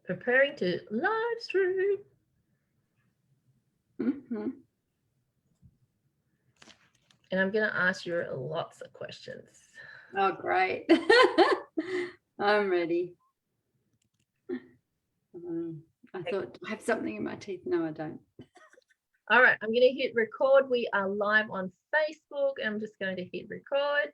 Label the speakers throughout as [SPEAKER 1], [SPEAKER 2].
[SPEAKER 1] Preparing to live stream.
[SPEAKER 2] Mm-hmm.
[SPEAKER 1] And I'm going to ask you lots of questions.
[SPEAKER 2] Oh, great. I'm ready. I thought, I have something in my teeth. No, I don't.
[SPEAKER 1] All right, I'm going to hit record. We are live on Facebook. I'm just going to hit record.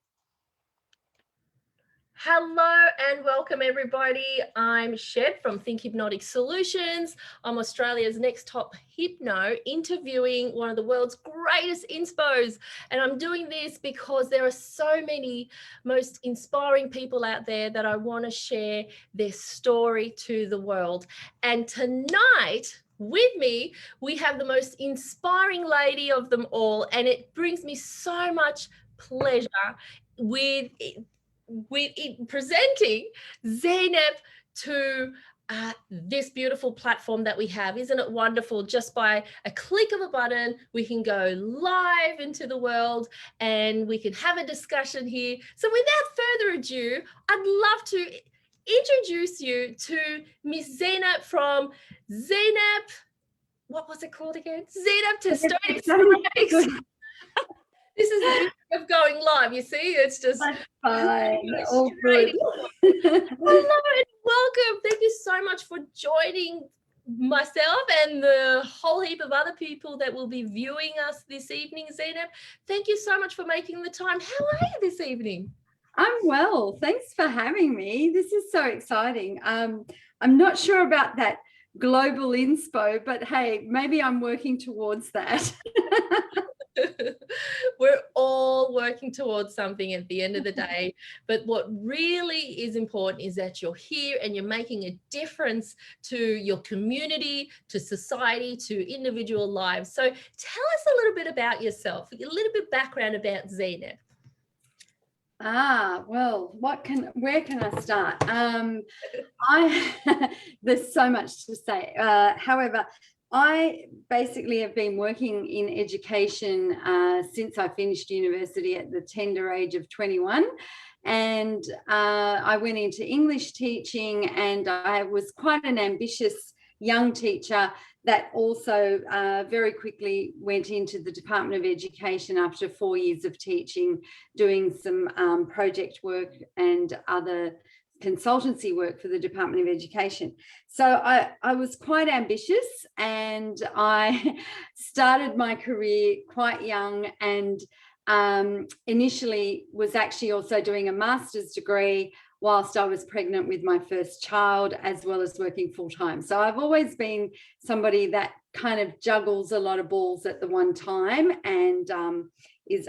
[SPEAKER 1] Hello and welcome everybody. I'm Shed from Think Hypnotic Solutions. I'm Australia's next top hypno, interviewing one of the world's greatest inspos. And I'm doing this because there are so many most inspiring people out there that I want to share their story to the world. And tonight with me, we have the most inspiring lady of them all. And it brings me so much pleasure with presenting Zeynep to this beautiful platform that we have. Isn't it wonderful? Just by a click of a button, we can go live into the world and we can have a discussion here. So without further ado, I'd love to introduce you to Miss Zeynep from Zeynep. What was it called again? Zeynep to Ceramics. This is the beauty of going live, you see? It's just
[SPEAKER 2] fine. All good.
[SPEAKER 1] Hello and welcome. Thank you so much for joining myself and the whole heap of other people that will be viewing us this evening, Zeynep. Thank you so much for making the time. How are you this evening?
[SPEAKER 2] I'm well. Thanks for having me. This is so exciting. I'm not sure about that global inspo, but hey, maybe I'm working towards that.
[SPEAKER 1] We're all working towards something at the end of the day, but what really is important is that you're here and you're making a difference to your community, to society, to individual lives. So tell us a little bit about yourself, a little bit background about Zeynep.
[SPEAKER 2] Well, where can I start? There's so much to say. However, I basically have been working in education since I finished university at the tender age of 21. And I went into English teaching, and I was quite an ambitious young teacher that also very quickly went into the Department of Education after 4 years of teaching, doing some project work and other consultancy work for the Department of Education. So I was quite ambitious, and I started my career quite young, and initially was actually also doing a master's degree whilst I was pregnant with my first child, as well as working full-time. So I've always been somebody that kind of juggles a lot of balls at the one time, and is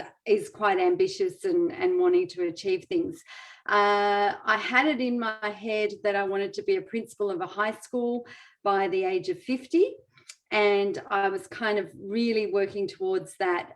[SPEAKER 2] quite ambitious and wanting to achieve things. I had it in my head that I wanted to be a principal of a high school by the age of 50. And I was kind of really working towards that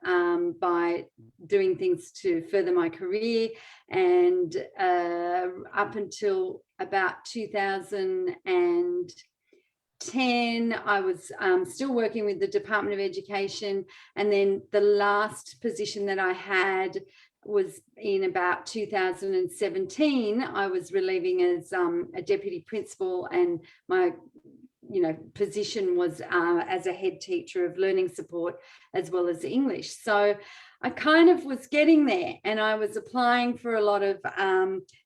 [SPEAKER 2] by doing things to further my career. And up until about 2010, I was still working with the Department of Education. And then the last position that I had was in about 2017. I was relieving as a deputy principal, and my position was as a head teacher of learning support as well as English. So I kind of was getting there, and I was applying for a lot of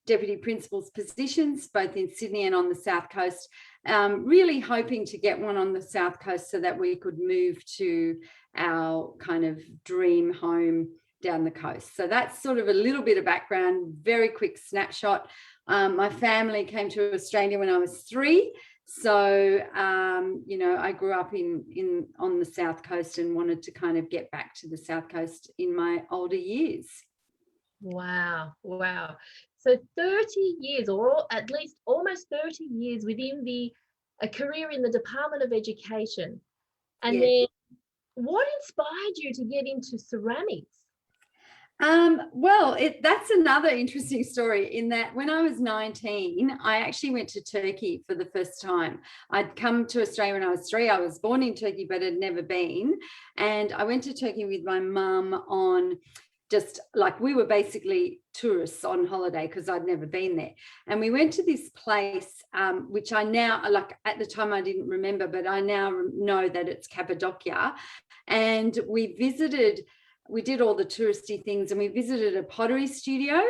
[SPEAKER 2] deputy principals positions, both in Sydney and on the South Coast, really hoping to get one on the South Coast so that we could move to our kind of dream home down the coast. So that's sort of a little bit of background, very quick snapshot. My family came to Australia when I was 3. So, I grew up on the South Coast and wanted to kind of get back to the South Coast in my older years.
[SPEAKER 1] Wow. So 30 years, or at least almost 30 years within a career in the Department of Education. And
[SPEAKER 2] Yes.
[SPEAKER 1] then what inspired you to get into ceramics?
[SPEAKER 2] Well, that's another interesting story, in that when I was 19, I actually went to Turkey for the first time. I'd come to Australia when I was 3. I was born in Turkey, but had never been. And I went to Turkey with my mum on just like, we were basically tourists on holiday because I'd never been there. And we went to this place, which I now, like at the time I didn't remember, but I now know that it's Cappadocia. And we did all the touristy things, and we visited a pottery studio,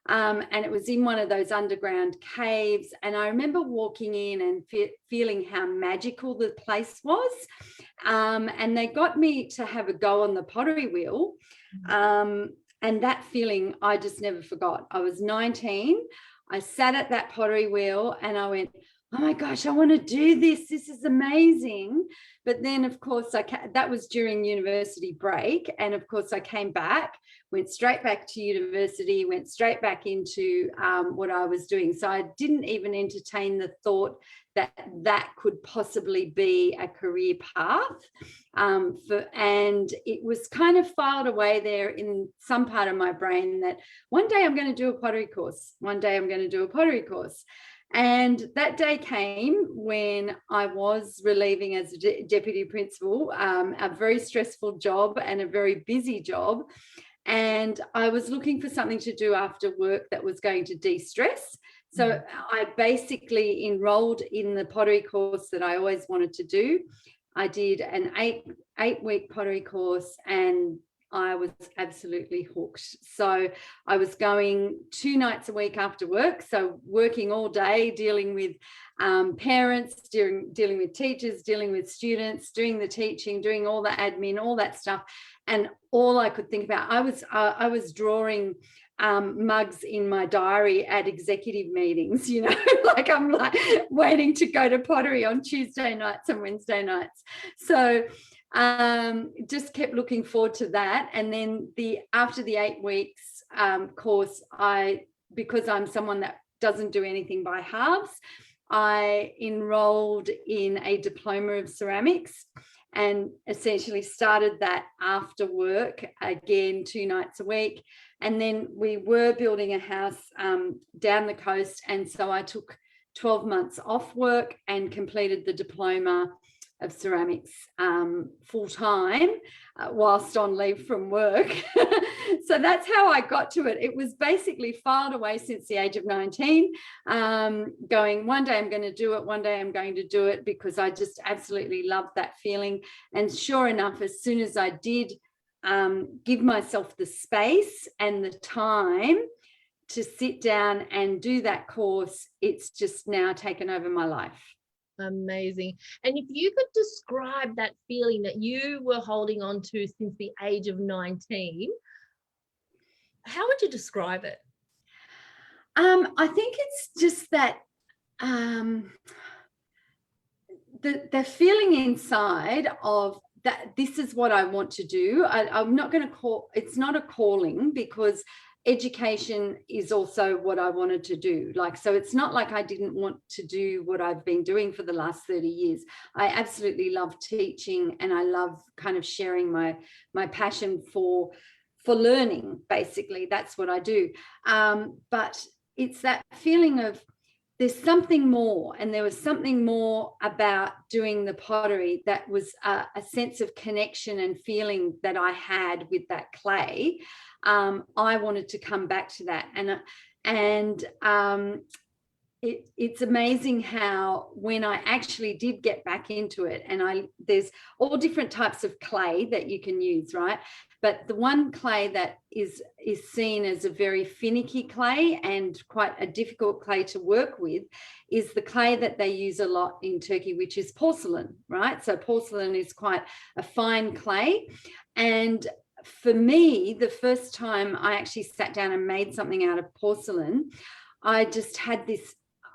[SPEAKER 2] and it was in one of those underground caves. And I remember walking in and feeling how magical the place was. And they got me to have a go on the pottery wheel. And that feeling I just never forgot. I was 19. I sat at that pottery wheel and I went, oh my gosh, I want to do this. This is amazing. But then, of course, that was during university break. And of course, I came back, went straight back to university, went straight back into what I was doing. So I didn't even entertain the thought that that could possibly be a career path. And it was kind of filed away there in some part of my brain that one day I'm going to do a pottery course. One day I'm going to do a pottery course. And that day came when I was relieving as a deputy principal, a very stressful job and a very busy job. And I was looking for something to do after work that was going to de-stress. So I basically enrolled in the pottery course that I always wanted to do. I did an eight-week pottery course, and I was absolutely hooked. So I was going 2 nights a week after work, so working all day, dealing with parents, dealing with teachers, dealing with students, doing the teaching, doing all the admin, all that stuff. And all I could think about, I was drawing mugs in my diary at executive meetings, you know, like I'm like waiting to go to pottery on Tuesday nights and Wednesday nights. So just kept looking forward to that. And then after the 8 weeks course, because I'm someone that doesn't do anything by halves, I enrolled in a Diploma of Ceramics and essentially started that after work, again 2 nights a week. And then we were building a house down the coast, and so I took 12 months off work and completed the Diploma of Ceramics full-time whilst on leave from work. So that's how I got to it. It was basically filed away since the age of 19, going, one day I'm going to do it, one day I'm going to do it, because I just absolutely loved that feeling. And sure enough, as soon as I did give myself the space and the time to sit down and do that course, it's just now taken over my life.
[SPEAKER 1] Amazing. And if you could describe that feeling that you were holding on to since the age of 19, how would you describe it?
[SPEAKER 2] I think it's just that the feeling inside of that this is what I want to do. I'm not going to call it's not a calling, because education is also what I wanted to do. Like, so it's not like I didn't want to do what I've been doing for the last 30 years. I absolutely love teaching, and I love kind of sharing my passion for learning. Basically, that's what I do. But it's that feeling of there's something more, and there was something more about doing the pottery that was a sense of connection and feeling that I had with that clay. I wanted to come back to that, and it's amazing how when I actually did get back into it, and there's all different types of clay that you can use, right? But the one clay that is seen as a very finicky clay and quite a difficult clay to work with is the clay that they use a lot in Turkey, which is porcelain, right? So porcelain is quite a fine clay. And for me, the first time I actually sat down and made something out of porcelain, I just had this,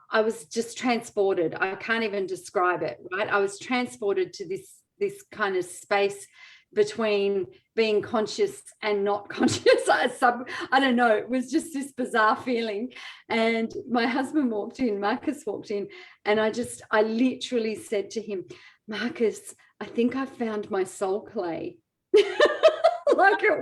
[SPEAKER 2] I was just transported. I can't even describe it, right? I was transported to this kind of space between being conscious and not conscious. I don't know, it was just this bizarre feeling. And my husband walked in, Marcus walked in, and I literally said to him, Marcus, I think I found my soul clay. Like it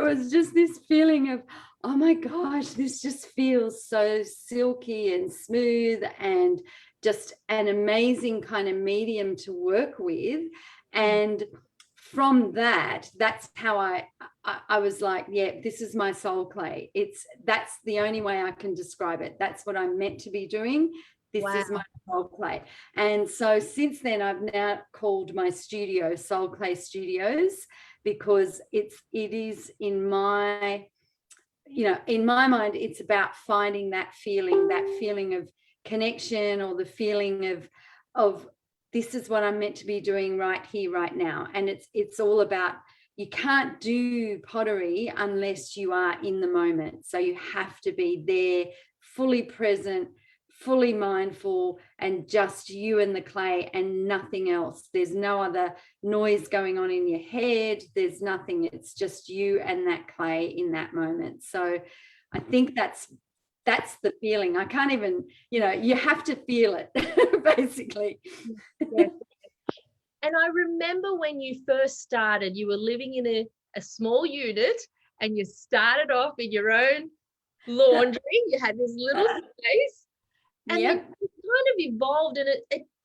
[SPEAKER 2] was just this feeling of, oh my gosh, this just feels so silky and smooth and just an amazing kind of medium to work with. And from that's how I was like, yeah, this is my soul clay. That's the only way I can describe it. That's what I'm meant to be doing. This
[SPEAKER 1] Wow.
[SPEAKER 2] is my soul clay. And so since then, I've now called my studio Soul Clay Studios, because it is in my, in my mind, it's about finding that feeling of connection, or the feeling of this is what I'm meant to be doing right here, right now. And it's all about, you can't do pottery unless you are in the moment. So you have to be there, fully present, fully mindful, and just you and the clay and nothing else. There's no other noise going on in your head. There's nothing. It's just you and that clay in that moment. So I think that's the feeling. I can't even, you have to feel it basically.
[SPEAKER 1] Yes. And I remember when you first started, you were living in a small unit, and you started off in your own laundry. You had this little space, and
[SPEAKER 2] Yep.
[SPEAKER 1] it kind of evolved. And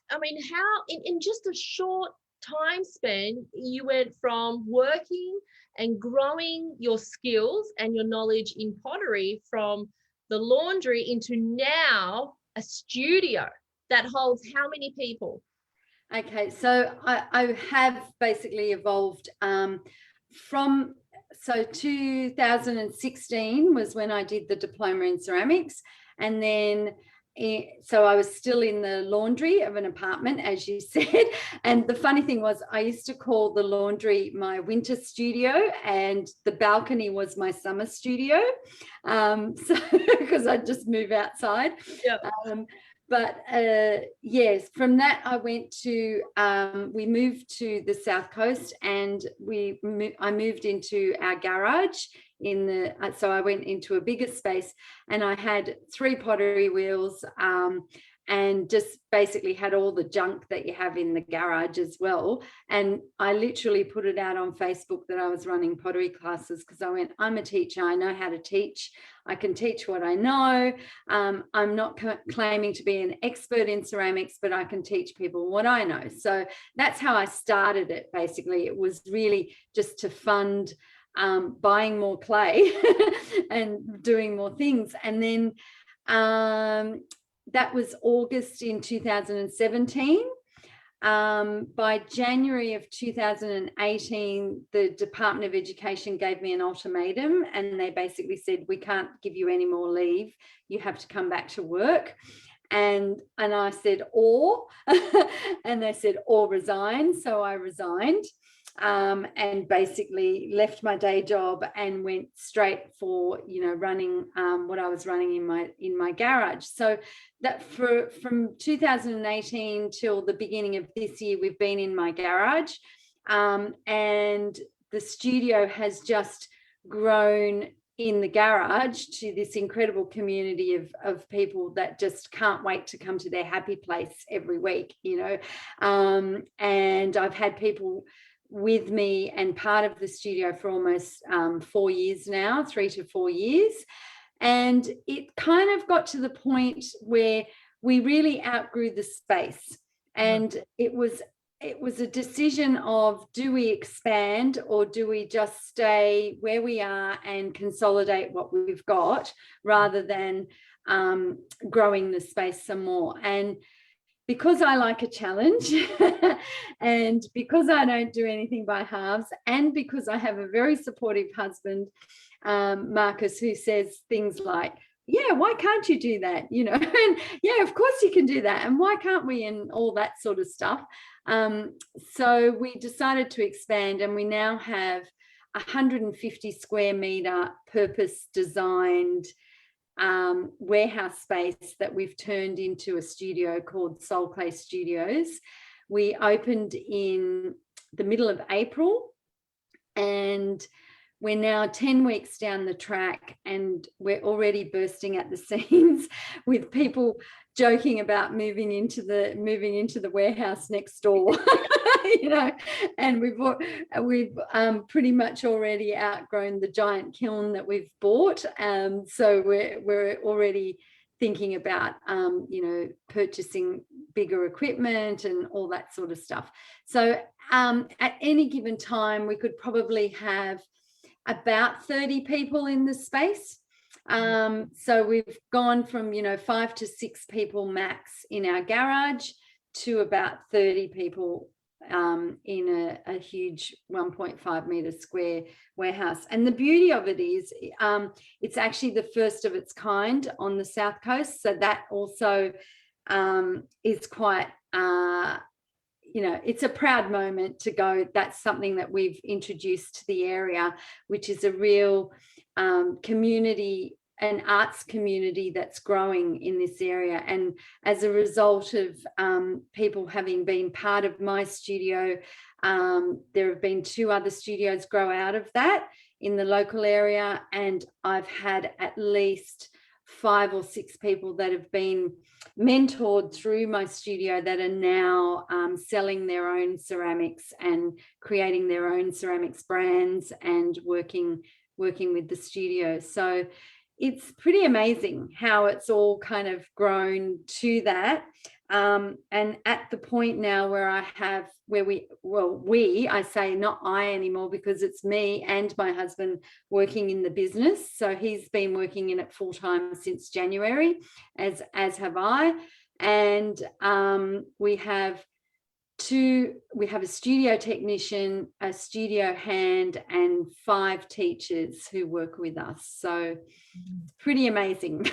[SPEAKER 1] I mean, how in just a short time span, you went from working and growing your skills and your knowledge in pottery from the laundry into now a studio that holds how many people?
[SPEAKER 2] Okay, so I have basically evolved from, so 2016 was when I did the diploma in ceramics, and then so I was still in the laundry of an apartment, as you said. And the funny thing was, I used to call the laundry my winter studio, and the balcony was my summer studio. So because I'd just move outside.
[SPEAKER 1] Yeah.
[SPEAKER 2] But yes, from that I went to, we moved to the South Coast, and I moved into our garage so I went into a bigger space, and I had 3 pottery wheels, and just basically had all the junk that you have in the garage as well. And I literally put it out on Facebook that I was running pottery classes, because I went, I'm a teacher, I know how to teach, I can teach what I know. I'm not claiming to be an expert in ceramics, but I can teach people what I know. So that's how I started it. Basically, it was really just to fund buying more clay and doing more things. And then that was August in 2017. By January of 2018, the Department of Education gave me an ultimatum, and they basically said, we can't give you any more leave. You have to come back to work. And I said, or, and they said, or resign. So I resigned. And basically left my day job and went straight for, running what I was running in my garage. So that from 2018 till the beginning of this year, we've been in my garage, and the studio has just grown in the garage to this incredible community of people that just can't wait to come to their happy place every week, and I've had people with me and part of the studio for almost 4 years now, 3 to 4 years. And it kind of got to the point where we really outgrew the space. And it was a decision of, do we expand or do we just stay where we are and consolidate what we've got, rather than growing the space some more. And because I like a challenge and because I don't do anything by halves, and because I have a very supportive husband, Marcus, who says things like, yeah, why can't you do that? And yeah, of course you can do that. And why can't we? And all that sort of stuff. So we decided to expand, and we now have 150 square meter purpose designed warehouse space that we've turned into a studio called Soul Clay Studios. We opened in the middle of April, and we're now 10 weeks down the track, and we're already bursting at the seams with people joking about moving into the warehouse next door. And we've pretty much already outgrown the giant kiln that we've bought. So we're already thinking about purchasing bigger equipment and all that sort of stuff. So at any given time, we could probably have about 30 people in the space. So we've gone from, 5 to 6 people max in our garage to about 30 people in a huge 1.5 meter square warehouse. And the beauty of it is it's actually the first of its kind on the South Coast. So that also is quite, it's a proud moment to go. That's something that we've introduced to the area, which is a real community, an arts community that's growing in this area. And as a result of people having been part of my studio, there have been 2 other studios grow out of that in the local area. And I've had at least 5 or 6 people that have been mentored through my studio that are now selling their own ceramics and creating their own ceramics brands and working with the studio. So it's pretty amazing how it's all kind of grown to that. And at the point now where I say not I anymore, because it's me and my husband working in the business. So he's been working in it full time since January, as have I. And we have a studio technician, a studio hand, and 5 teachers who work with us. So pretty amazing.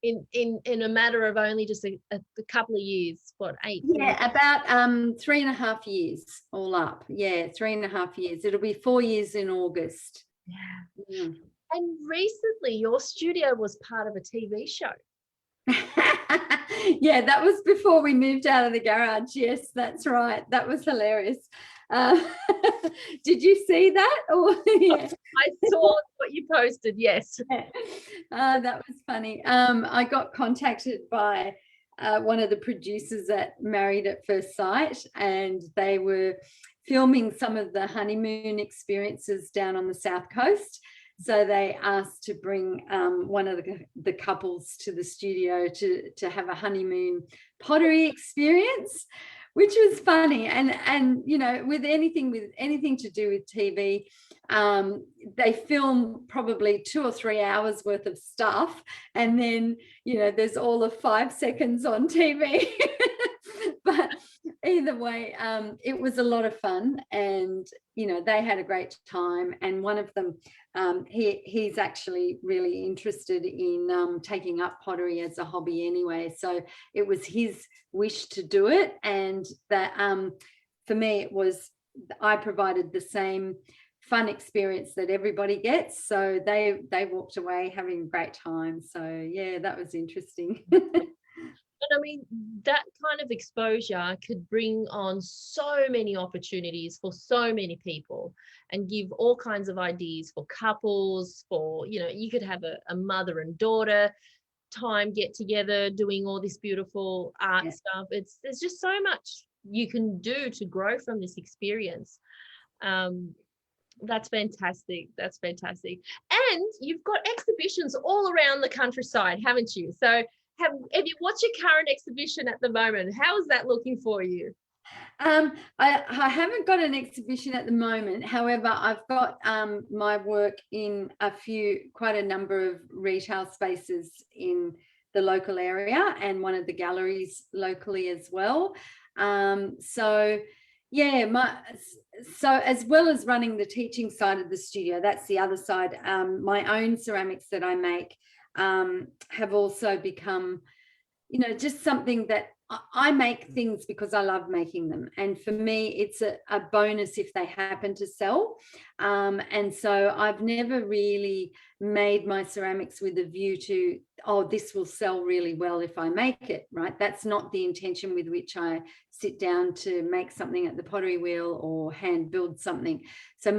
[SPEAKER 1] In a matter of only just a couple of years, what, 8?
[SPEAKER 2] Yeah, about 3.5 years all up. Yeah, 3.5 years. It'll be 4 years in August.
[SPEAKER 1] Yeah. And recently your studio was part of a TV show.
[SPEAKER 2] Yeah, that was before we moved out of the garage. Yes, that's right. That was hilarious. Did you see that? Yeah.
[SPEAKER 1] I saw what you posted. Yes.
[SPEAKER 2] That was funny. I got contacted by one of the producers at Married at First Sight, and they were filming some of the honeymoon experiences down on the South Coast. So they asked to bring one of the couples to the studio to have a honeymoon pottery experience, which was funny. And with anything to do with TV, they film probably 2 or 3 hours worth of stuff, and then there's all of 5 seconds on TV. But either way, it was a lot of fun, and they had a great time. And one of them, he's actually really interested in taking up pottery as a hobby anyway. So it was his wish to do it, and that for me, I provided the same fun experience that everybody gets. So they walked away having a great time. So yeah, that was interesting.
[SPEAKER 1] And I mean, that kind of exposure could bring on so many opportunities for so many people and give all kinds of ideas for couples, for, you could have a mother and daughter time get together doing all this beautiful art stuff. There's just so much you can do to grow from this experience. That's fantastic. That's fantastic. And you've got exhibitions all around the countryside, haven't you? So what's your current exhibition at the moment? How is that looking for you?
[SPEAKER 2] I haven't got an exhibition at the moment. However, I've got my work in quite a number of retail spaces in the local area, and one of the galleries locally as well. So as well as running the teaching side of the studio, that's the other side. My own ceramics that I make have also become, just something that I make things because I love making them. And for me, it's a bonus if they happen to sell. And so I've never really made my ceramics with a view to, this will sell really well if I make it, right? That's not the intention with which I sit down to make something at the pottery wheel or hand build something. So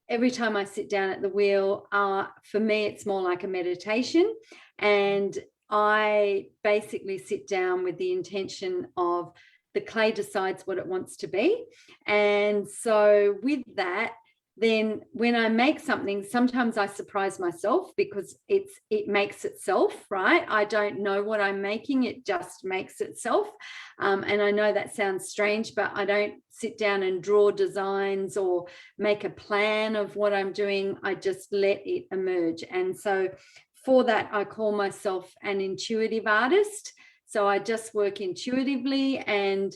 [SPEAKER 2] every time I sit down at the wheel, for me, it's more like a meditation. And I basically sit down with the intention of the clay decides what it wants to be. And so with that, then when I make something, sometimes I surprise myself because it makes itself, right? I don't know what I'm making, it just makes itself. And I know that sounds strange, but I don't sit down and draw designs or make a plan of what I'm doing. I just let it emerge. And so for that, I call myself an intuitive artist. So I just work intuitively, and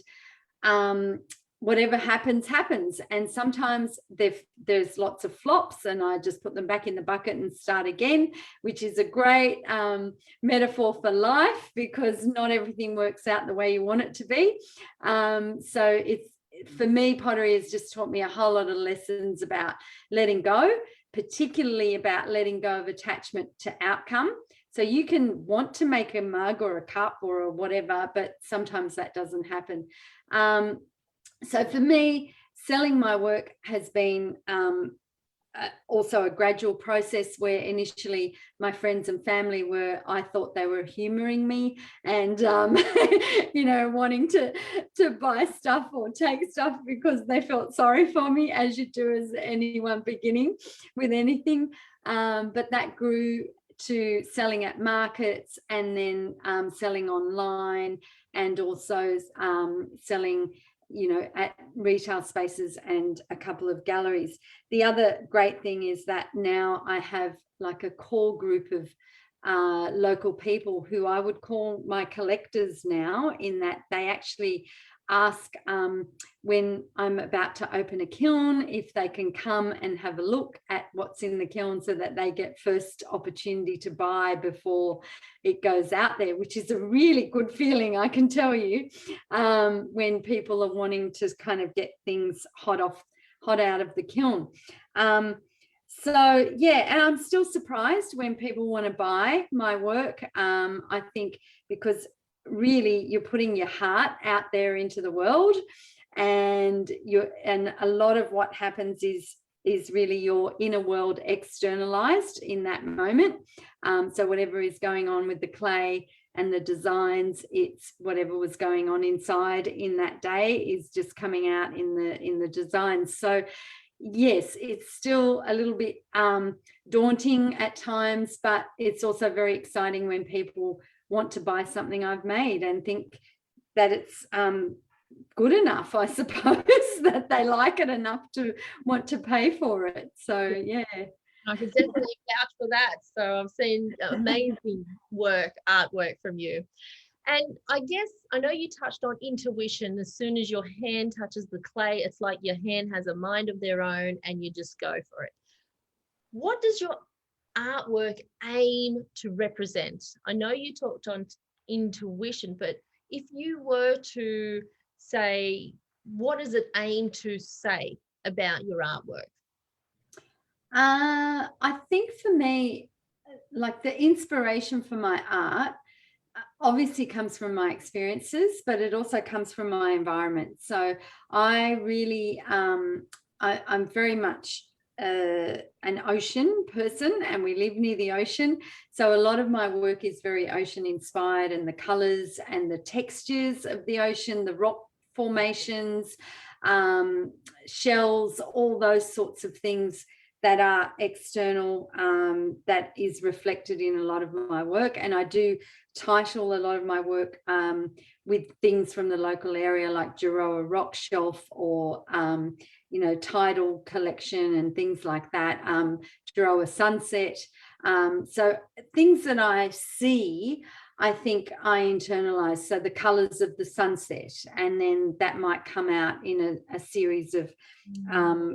[SPEAKER 2] whatever happens, happens. And sometimes there's lots of flops, and I just put them back in the bucket and start again, which is a great metaphor for life, because not everything works out the way you want it to be. So it's, for me, pottery has just taught me a whole lot of lessons about letting go, particularly about letting go of attachment to outcome. So you can want to make a mug or a cup or whatever, but sometimes that doesn't happen. So for me, selling my work has been also a gradual process, where initially my friends and family I thought they were humoring me and, you know, wanting to buy stuff or take stuff because they felt sorry for me, as you do as anyone beginning with anything. But that grew to selling at markets, and then selling online, and also selling, you know, at retail spaces and a couple of galleries. The other great thing is that now I have like a core group of local people who I would call my collectors now, in that they actually ask when I'm about to open a kiln if they can come and have a look at what's in the kiln, so that they get first opportunity to buy before it goes out there, which is a really good feeling, I can tell you, when people are wanting to kind of get things hot out of the kiln. So yeah, and I'm still surprised when people want to buy my work. I think because really you're putting your heart out there into the world, and a lot of what happens is really your inner world externalized in that moment. So whatever is going on with the clay and the designs, it's whatever was going on inside in that day is just coming out in the designs. So yes, it's still a little bit daunting at times, but it's also very exciting when people want to buy something I've made and think that it's good enough, I suppose, that they like it enough to want to pay for it. So yeah,
[SPEAKER 1] I can definitely vouch for that. So I've seen amazing artwork from you. And I guess, I know you touched on intuition. As soon as your hand touches the clay, it's like your hand has a mind of their own and you just go for it. What does your artwork aim to represent? I know you talked on intuition, but if you were to say, what does it aim to say about your artwork?
[SPEAKER 2] I think for me, like the inspiration for my art obviously comes from my experiences, but it also comes from my environment. So I really, I'm very much an ocean person, and we live near the ocean. So a lot of my work is very ocean inspired, and the colors and the textures of the ocean, the rock formations, shells, all those sorts of things that are external, that is reflected in a lot of my work. And I do title a lot of my work with things from the local area, like Gerringong Rock Shelf, or you know, tidal collection and things like that, Gerringong Sunset. So things that I see, I think I internalize. So the colors of the sunset, and then that might come out in a series of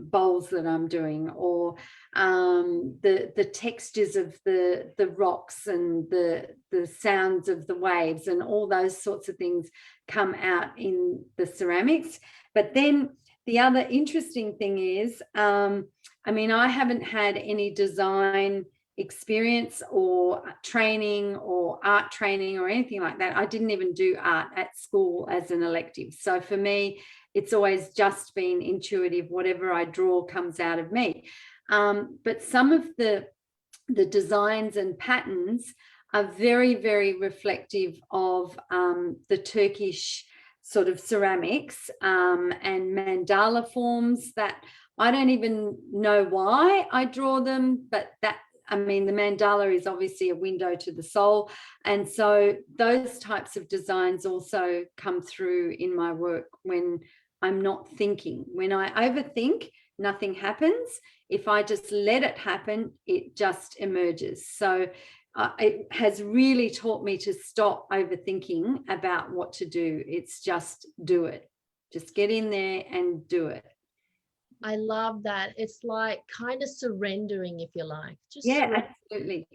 [SPEAKER 2] bowls that I'm doing, or the textures of the rocks and the sounds of the waves, and all those sorts of things come out in the ceramics. But then the other interesting thing is, I mean, I haven't had any design experience or training or art training or anything like that. I didn't even do art at school as an elective. So for me, it's always just been intuitive. Whatever I draw comes out of me. But some of the designs and patterns are very, very reflective of the Turkish sort of ceramics and mandala forms that I don't even know why I draw them, but I mean, the mandala is obviously a window to the soul. And so those types of designs also come through in my work when I'm not thinking. When I overthink, nothing happens. If I just let it happen, it just emerges. So it has really taught me to stop overthinking about what to do. It's just do it. Just get in there and do it.
[SPEAKER 1] I love that. It's like kind of surrendering, if you like.
[SPEAKER 2] Yeah, absolutely.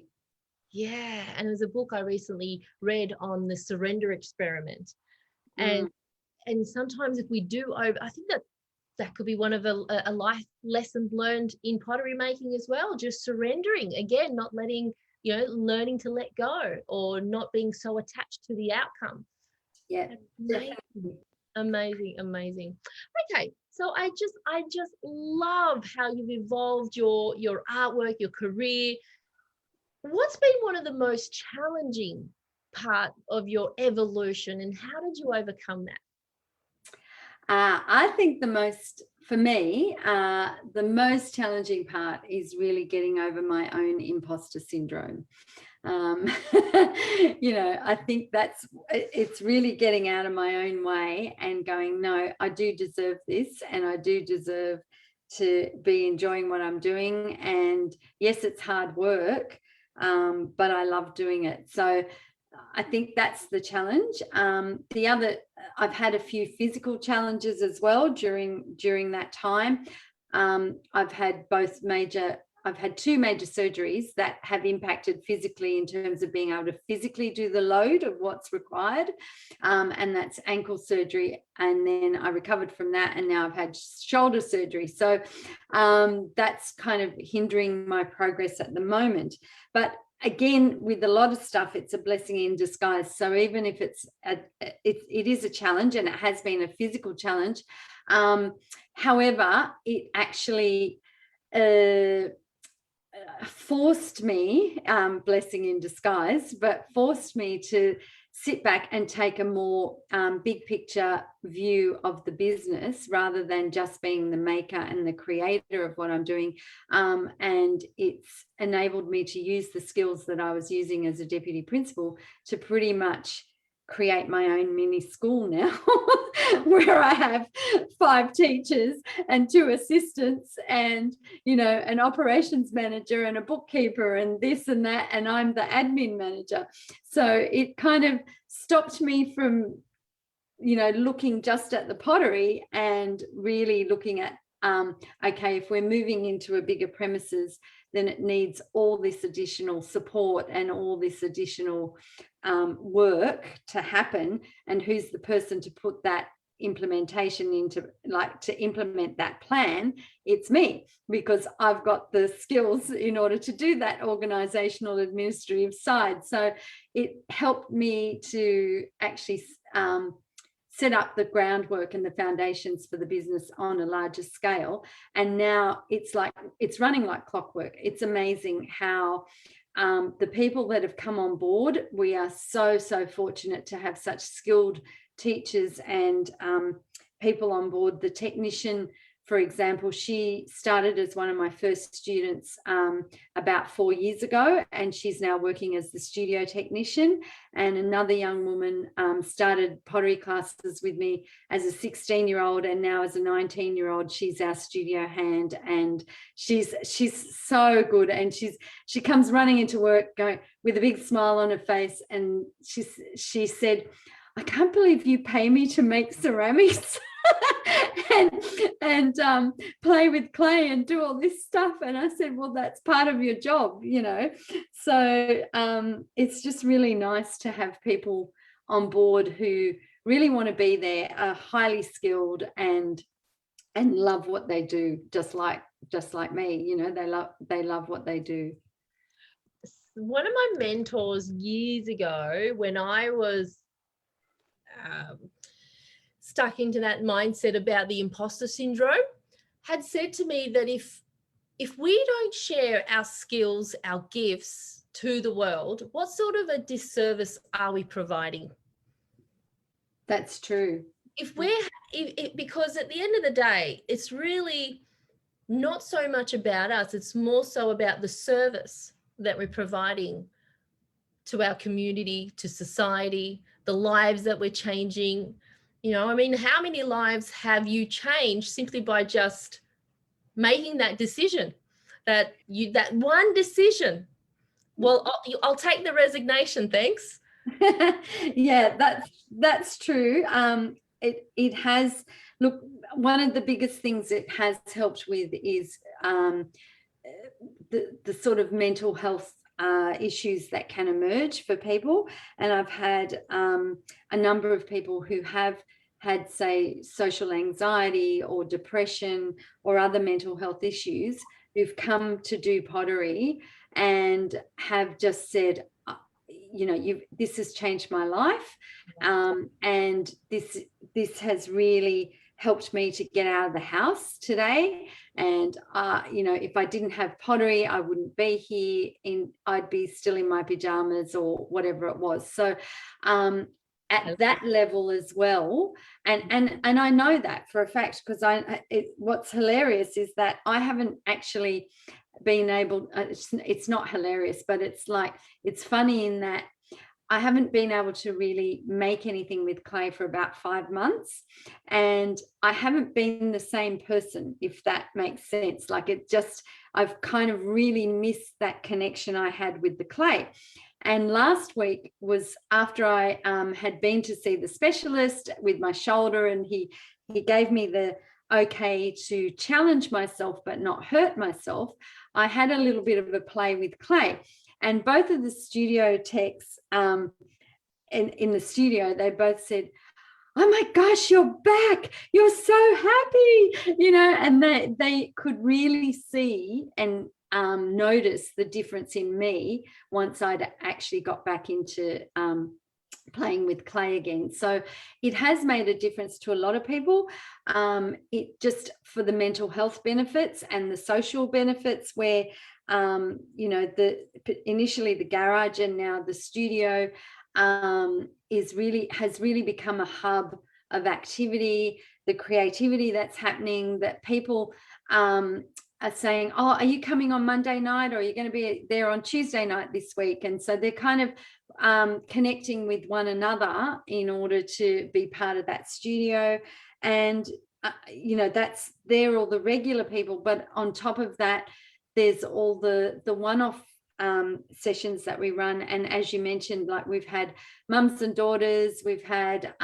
[SPEAKER 1] Yeah. And there's a book I recently read on the surrender experiment. And sometimes if we do over, I think that could be one of a life lessons learned in pottery making as well. Just surrendering, again, not letting, learning to let go, or not being so attached to the outcome.
[SPEAKER 2] Yeah.
[SPEAKER 1] Amazing. Okay, so I just love how you've evolved your artwork, your career. What's been one of the most challenging part of your evolution, and how did you overcome that?
[SPEAKER 2] I think for me, the most challenging part is really getting over my own imposter syndrome. I think it's really getting out of my own way and going, no, I do deserve this, and I do deserve to be enjoying what I'm doing. And yes, it's hard work, but I love doing it. So I think that's the challenge. I've had a few physical challenges as well during that time. I've had two major surgeries that have impacted physically in terms of being able to physically do the load of what's required. And that's ankle surgery. And then I recovered from that, and now I've had shoulder surgery. So that's kind of hindering my progress at the moment. But again, with a lot of stuff, it's a blessing in disguise. So even if it is a challenge, and it has been a physical challenge, however, it actually forced me, blessing in disguise, but forced me to sit back and take a more big picture view of the business, rather than just being the maker and the creator of what I'm doing. And it's enabled me to use the skills that I was using as a deputy principal to pretty much create my own mini school now, where I have 5 teachers and 2 assistants, and an operations manager and a bookkeeper and this and that, and I'm the admin manager. So it kind of stopped me from looking just at the pottery, and really looking at okay, if we're moving into a bigger premises, then it needs all this additional support and all this additional work to happen. And who's the person to put that implementation into, to implement that plan? It's me, because I've got the skills in order to do that organizational administrative side. So it helped me to actually set up the groundwork and the foundations for the business on a larger scale. And now it's running like clockwork. It's amazing how the people that have come on board, we are so fortunate to have such skilled teachers and people on board. The technician, for example, she started as one of my first students about 4 years ago, and she's now working as the studio technician. And another young woman started pottery classes with me as a 16-year-old, and now as a 19-year-old, she's our studio hand. And she's so good, and she comes running into work going with a big smile on her face, and she said, "I can't believe you pay me to make ceramics." and play with clay and do all this stuff. And I said, well, that's part of your job, So it's just really nice to have people on board who really want to be there, are highly skilled and love what they do, just like me. They love what they do.
[SPEAKER 1] One of my mentors years ago, when I was stuck into that mindset about the imposter syndrome, had said to me that if we don't share our skills, our gifts to the world, what sort of a disservice are we providing?
[SPEAKER 2] That's true.
[SPEAKER 1] Because at the end of the day, it's really not so much about us, it's more so about the service that we're providing to our community, to society, the lives that we're changing. You know, I mean, how many lives have you changed simply by just making that decision? That one decision. Well, I'll take the resignation, thanks.
[SPEAKER 2] Yeah, that's true. It has, look, one of the biggest things it has helped with is the sort of mental health issues that can emerge for people. And I've had a number of people who have had, say, social anxiety or depression or other mental health issues who've come to do pottery and have just said, you know, this has changed my life, and this has really helped me to get out of the house today. And you know, if I didn't have pottery, I wouldn't be here. I'd be still in my pajamas or whatever it was. So at that level as well, and I know that for a fact, because what's hilarious is that I haven't actually been able, it's not hilarious, but it's like, it's funny in that I haven't been able to really make anything with clay for about 5 months, and I haven't been the same person, if that makes sense. Like, it just, I've kind of really missed that connection I had with the clay. And last week was after I had been to see the specialist with my shoulder, and he gave me the okay to challenge myself but not hurt myself. I had a little bit of a play with clay, and both of the studio techs in the studio, they both said, "Oh my gosh, you're back, you're so happy," you know, and they could really see and notice the difference in me once I'd actually got back into playing with clay again. So it has made a difference to a lot of people. It just, for the mental health benefits and the social benefits, where you know, initially the garage and now the studio has really become a hub of activity, the creativity that's happening, that people are saying, "Oh, are you coming on Monday night, or are you going to be there on Tuesday night this week?" And so they're kind of connecting with one another in order to be part of that studio. And you know, they're all the regular people, but on top of that, there's all the one-off sessions that we run. And as you mentioned, like, we've had mums and daughters, we've had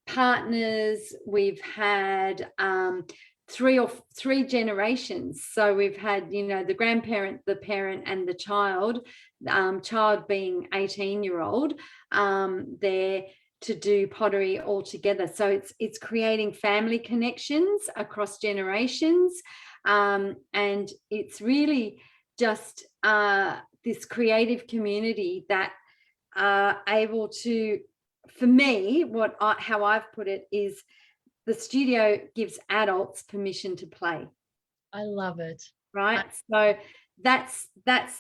[SPEAKER 2] partners, we've had three generations. So we've had, you know, the grandparent, the parent, and the child being 18-year-old there to do pottery all together. So it's creating family connections across generations, and it's really just this creative community that are able to, for me, how I've put it is, the studio gives adults permission to play.
[SPEAKER 1] I love it.
[SPEAKER 2] Right. So that's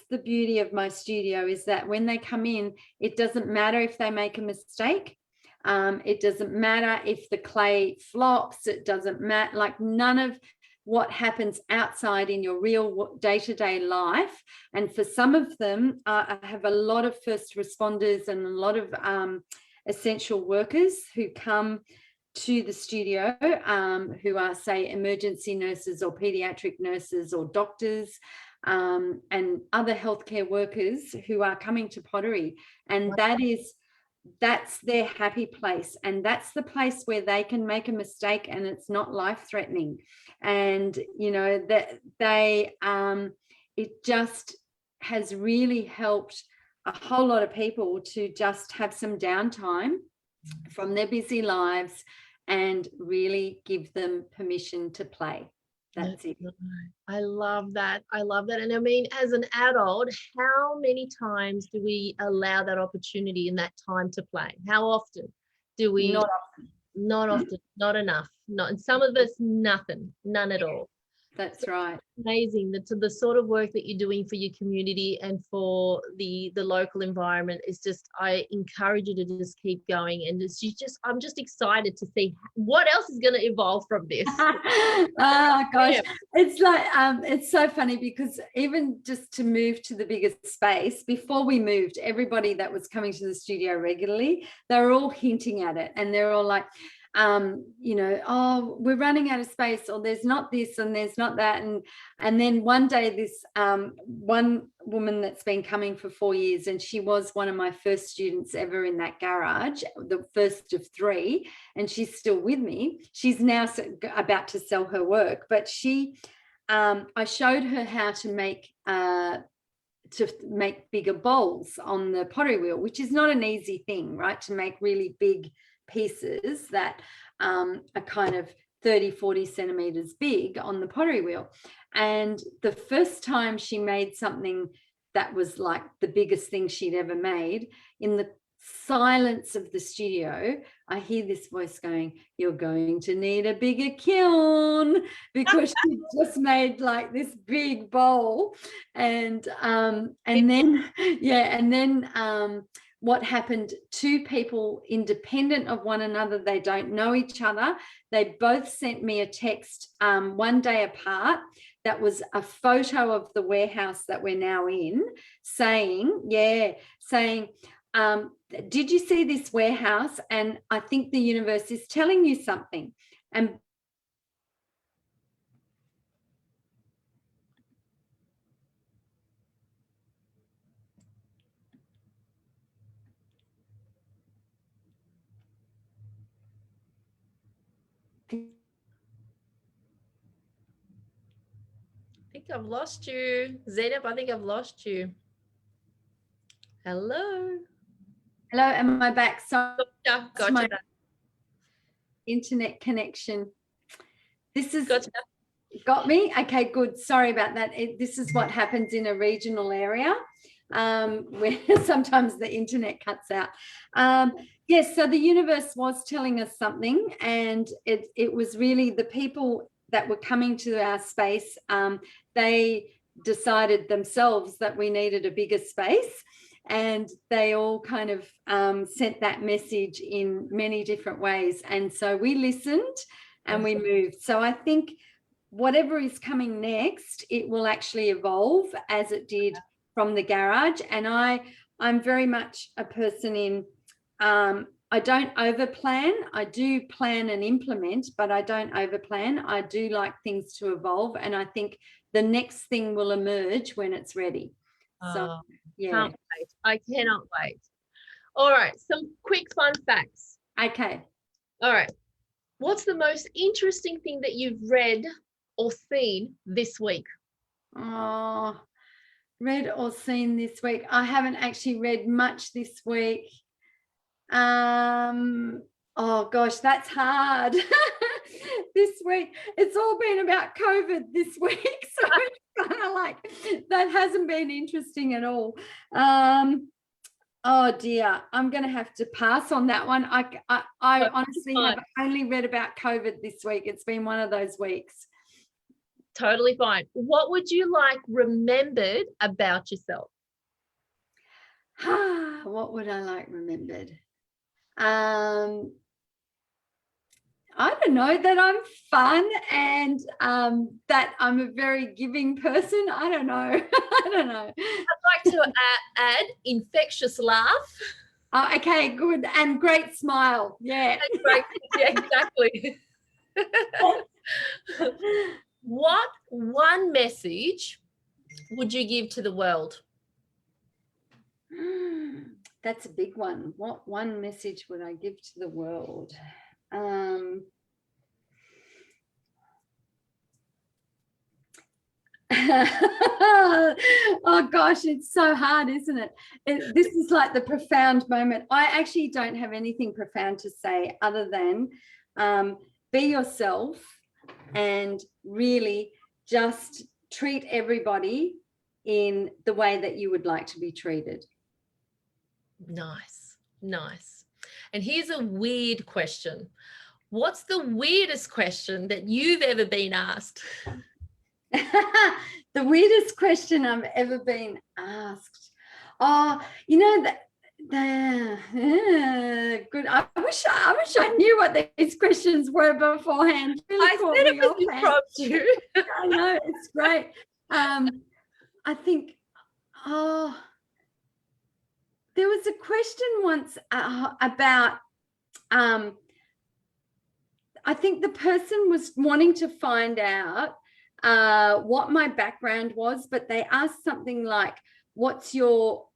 [SPEAKER 2] the beauty of my studio, is that when they come in, it doesn't matter if they make a mistake. It doesn't matter if the clay flops. It doesn't matter, like, none of what happens outside in your real day-to-day life. And for some of them, I have a lot of first responders and a lot of essential workers who come to the studio, who are, say, emergency nurses or pediatric nurses or doctors, and other healthcare workers who are coming to pottery. And that's their happy place, and that's the place where they can make a mistake and it's not life-threatening. And you know, that it just has really helped a whole lot of people to just have some downtime from their busy lives and really give them permission to play. That's it.
[SPEAKER 1] I love that. I love that. And I mean, as an adult, how many times do we allow that opportunity and that time to play? How often do we?
[SPEAKER 2] Not often.
[SPEAKER 1] Not often, not enough. Not, and some of us, none at all.
[SPEAKER 2] That's right.
[SPEAKER 1] Amazing. The sort of work that you're doing for your community and for the local environment is just, I encourage you to just keep going, and I'm just excited to see what else is going to evolve from this.
[SPEAKER 2] Oh gosh, it's like it's so funny because even just to move to the biggest space, before we moved, everybody that was coming to the studio regularly, they were all hinting at it, and they're all like, you know, oh, we're running out of space, or there's not this and there's not that. And then one day this one woman that's been coming for 4 years, and she was one of my first students ever in that garage, the first of 3, and she's still with me. She's now about to sell her work, but I showed her how to make bigger bowls on the pottery wheel, which is not an easy thing, right? To make really big pieces that are kind of 30-40 centimeters big on the pottery wheel. And the first time she made something that was like the biggest thing she'd ever made, in the silence of the studio, I hear this voice going, "You're going to need a bigger kiln," because she just made like this big bowl. And then what happened, 2 people independent of one another, they don't know each other, they both sent me a text one day apart that was a photo of the warehouse that we're now in, saying, did you see this warehouse? And I think the universe is telling you something. And
[SPEAKER 1] I think I've lost you. Zeynep, I think I've lost you. Hello.
[SPEAKER 2] Hello, am I back? Sorry,
[SPEAKER 1] Gotcha.
[SPEAKER 2] my internet connection. This is got me. Okay, good. Sorry about that. This is what happens in a regional area, where sometimes the internet cuts out. Yes, so the universe was telling us something, and it was really the people that were coming to our space. They decided themselves that we needed a bigger space, and they all kind of sent that message in many different ways. And so we listened and we moved. So I think whatever is coming next, it will actually evolve as it did from the garage. And I'm very much a person in, I don't overplan. I do plan and implement, but I don't overplan. I do like things to evolve, and I think the next thing will emerge when it's ready. So yeah,
[SPEAKER 1] can't wait. I cannot wait. All right, some quick fun facts.
[SPEAKER 2] Okay.
[SPEAKER 1] All right, what's the most interesting thing that you've read or seen this week?
[SPEAKER 2] Oh, read or seen this week? I haven't actually read much this week. Oh gosh, that's hard. This week it's all been about COVID this week, so it's kind of like that hasn't been interesting at all. Oh dear, I'm going to have to pass on that one. I honestly have only read about COVID this week. It's been one of those weeks.
[SPEAKER 1] Totally fine. What would you like remembered about yourself?
[SPEAKER 2] What would I like remembered? I don't know, that I'm fun, and that I'm a very giving person. I don't know. I don't know.
[SPEAKER 1] I'd like to add infectious laugh.
[SPEAKER 2] Oh, okay, good. And great smile. Yeah.
[SPEAKER 1] Great. Yeah, exactly. What one message would you give to the world?
[SPEAKER 2] That's a big one. What one message would I give to the world? Oh gosh, it's so hard, isn't it? This is like the profound moment. I actually don't have anything profound to say other than be yourself and really just treat everybody in the way that you would like to be treated.
[SPEAKER 1] Nice, nice. And here's a weird question. What's the weirdest question that you've ever been asked?
[SPEAKER 2] The weirdest question I've ever been asked. Oh, you know that. Good. I wish I knew what these questions were beforehand. Really
[SPEAKER 1] I
[SPEAKER 2] caught
[SPEAKER 1] said
[SPEAKER 2] me
[SPEAKER 1] it was
[SPEAKER 2] offhand.
[SPEAKER 1] impromptu.
[SPEAKER 2] I know, it's great. I think. Oh, there was a question once about. I think the person was wanting to find out what my background was, but they asked something like, what's your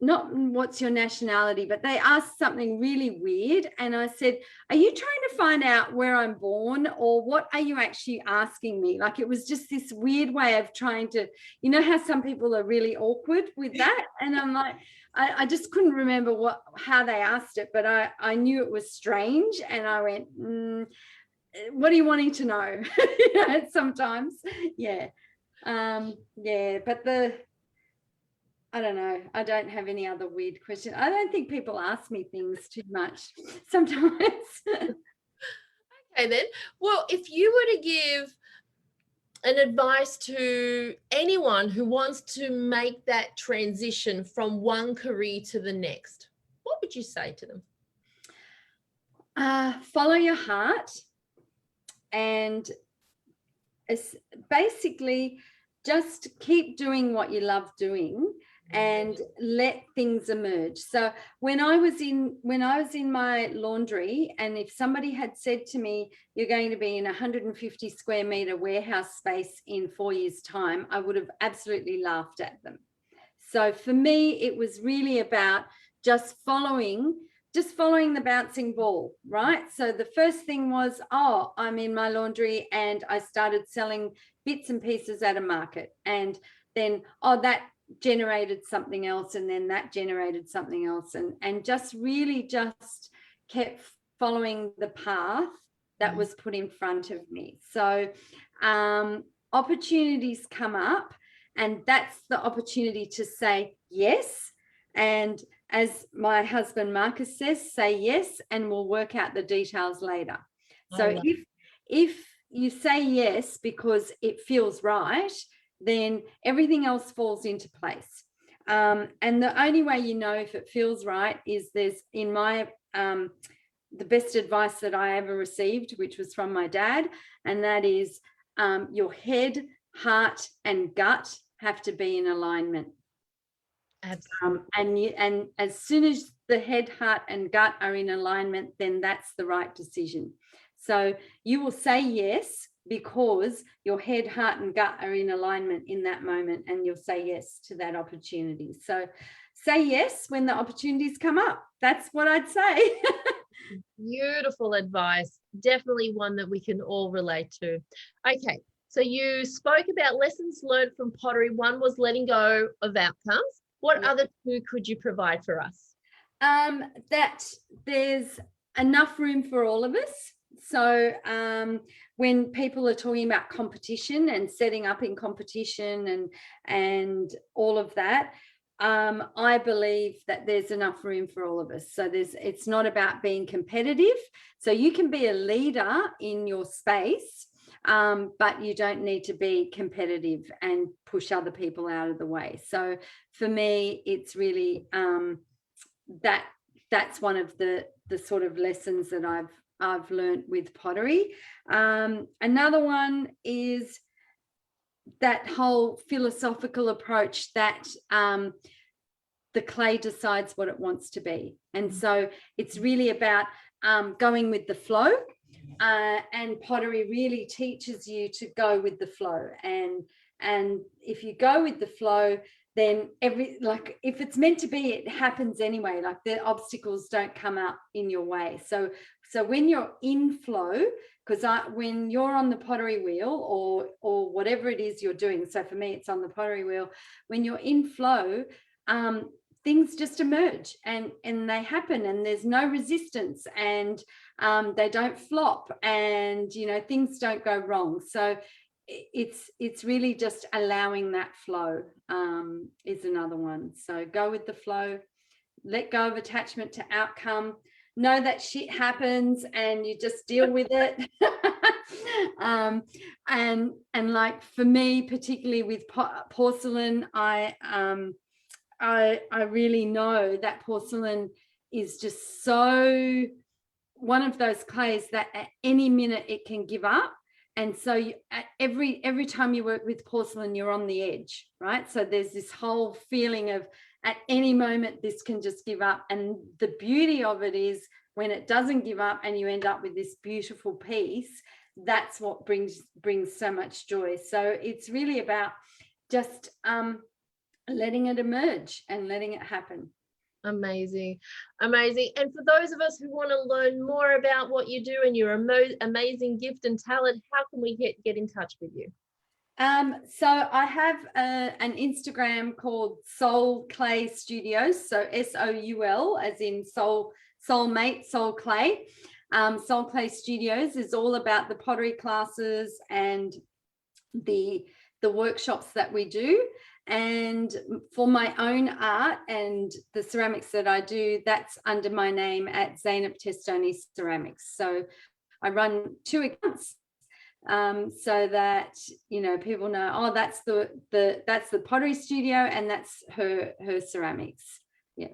[SPEAKER 2] not what's your nationality, but they asked something really weird. And I said, are you trying to find out where I'm born, or what are you actually asking me? Like, it was just this weird way of trying to, you know, how some people are really awkward with that. And I'm like, I just couldn't remember how they asked it, but I knew it was strange. And I went, what are you wanting to know? You know, sometimes. Yeah. But I don't know. I don't have any other weird question. I don't think people ask me things too much sometimes.
[SPEAKER 1] Okay, then. Well, if you were to give an advice to anyone who wants to make that transition from one career to the next, what would you say to them?
[SPEAKER 2] Follow your heart, and it's basically just keep doing what you love doing and let things emerge. So when I was in my laundry, and if somebody had said to me, you're going to be in a 150 square meter warehouse space in 4 years' time, I would have absolutely laughed at them. So for me, it was really about just following the bouncing ball, right? So the first thing was, I'm in my laundry, and I started selling bits and pieces at a market, and then that generated something else, and then that generated something else, and just really just kept following the path that was put in front of me. So opportunities come up, and that's the opportunity to say yes. And as my husband Marcus says, say yes, and we'll work out the details later. So if you say yes because it feels right, then everything else falls into place. And the only way you know if it feels right is in my the best advice that I ever received, which was from my dad, and that is your head, heart, and gut have to be in alignment.
[SPEAKER 1] Absolutely.
[SPEAKER 2] And as soon as the head, heart, and gut are in alignment, then that's the right decision. So you will say yes because your head, heart, and gut are in alignment in that moment, and you'll say yes to that opportunity. So say yes when the opportunities come up. That's what I'd say.
[SPEAKER 1] Beautiful advice. Definitely one that we can all relate to. Okay, so you spoke about lessons learned from pottery. One was letting go of outcomes. What other two could you provide for us?
[SPEAKER 2] That there's enough room for all of us. So when people are talking about competition and setting up in competition and all of that, I believe that there's enough room for all of us. So it's not about being competitive. So you can be a leader in your space, but you don't need to be competitive and push other people out of the way. So for me, it's really that's one of the sort of lessons that I've learned with pottery. Another one is that whole philosophical approach that the clay decides what it wants to be. And so it's really about going with the flow. And pottery really teaches you to go with the flow. And if you go with the flow, then if it's meant to be, it happens anyway. Like the obstacles don't come up in your way. So when you're in flow, because when you're on the pottery wheel or whatever it is you're doing, so for me it's on the pottery wheel, when you're in flow, things just emerge and they happen, and there's no resistance, and they don't flop, and things don't go wrong. So it's really just allowing that flow is another one. So go with the flow, let go of attachment to outcome, know that shit happens and you just deal with it. And like for me, particularly with porcelain, I really know that porcelain is just so one of those clays that at any minute it can give up. And so every time you work with porcelain, you're on the edge, right? So there's this whole feeling of at any moment this can just give up. And the beauty of it is when it doesn't give up and you end up with this beautiful piece, that's what brings so much joy. So it's really about just letting it emerge and letting it happen.
[SPEAKER 1] Amazing. And for those of us who want to learn more about what you do and your amazing gift and talent, how can we get in touch with you?
[SPEAKER 2] So I have an Instagram called Soul Clay Studios. So SOUL, as in soulmate, soul clay. Soul Clay Studios is all about the pottery classes and the workshops that we do. And for my own art and the ceramics that I do, that's under my name at Zeynep Ceramics. So I run 2 accounts so that, you know, people know, oh, that's the pottery studio and that's her ceramics. Yeah.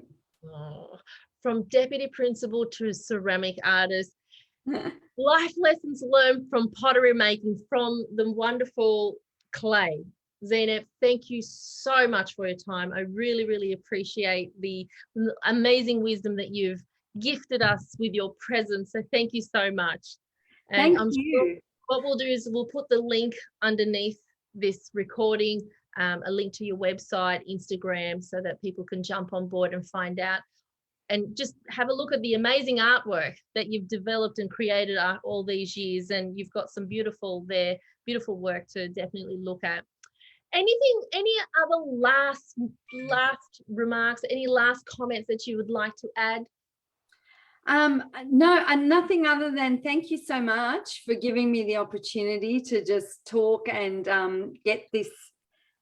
[SPEAKER 1] Oh, from deputy principal to ceramic artist, life lessons learned from pottery making, from the wonderful clay. Zeynep, thank you so much for your time. I really, really appreciate the amazing wisdom that you've gifted us with your presence. So thank you so much. And
[SPEAKER 2] Thank you.
[SPEAKER 1] Sure what we'll do is we'll put the link underneath this recording, a link to your website, Instagram, so that people can jump on board and find out and just have a look at the amazing artwork that you've developed and created all these years. And you've got some beautiful work to definitely look at. Any other last remarks, any last comments that you would like to add?
[SPEAKER 2] No, and nothing other than thank you so much for giving me the opportunity to just talk and get this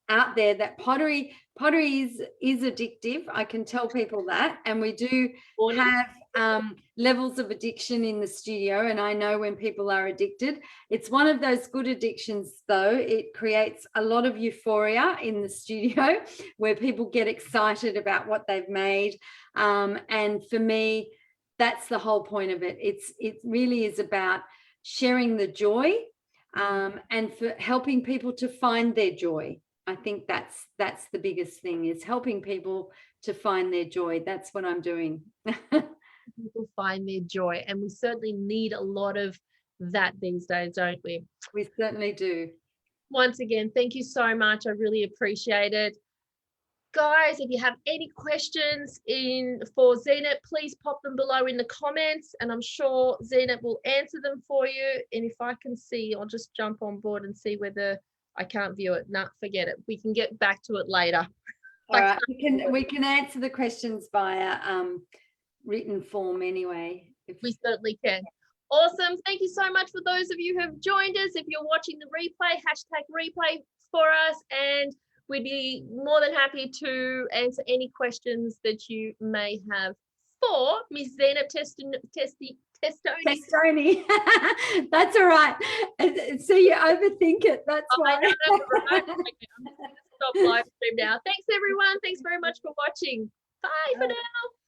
[SPEAKER 2] out there, that pottery is addictive. I can tell people that, and we do have levels of addiction in the studio, and I know when people are addicted. It's one of those good addictions, though. It creates a lot of euphoria in the studio where people get excited about what they've made, and for me, that's the whole point of it. It really is about sharing the joy, and for helping people to find their joy. I think that's the biggest thing, is helping people to find their joy. That's what I'm doing.
[SPEAKER 1] People find their joy, and we certainly need a lot of that these days, don't we?
[SPEAKER 2] We certainly do.
[SPEAKER 1] Once again, thank you so much. I really appreciate it. Guys, if you have any questions for Zeynep, please pop them below in the comments, and I'm sure Zeynep will answer them for you. And if I can see, I'll just jump on board and see whether I can't view it. No, forget it. We can get back to it later.
[SPEAKER 2] All right. We can answer the questions via written form anyway.
[SPEAKER 1] We certainly can. Awesome. Thank you so much for those of you who have joined us. If you're watching the replay, #replay for us, and we'd be more than happy to answer any questions that you may have for Miss Zeynep Testoni.
[SPEAKER 2] That's all right. So you overthink it. That's why.
[SPEAKER 1] Right. Okay, I'm going to stop live stream now. Thanks, everyone. Thanks very much for watching. Bye for now.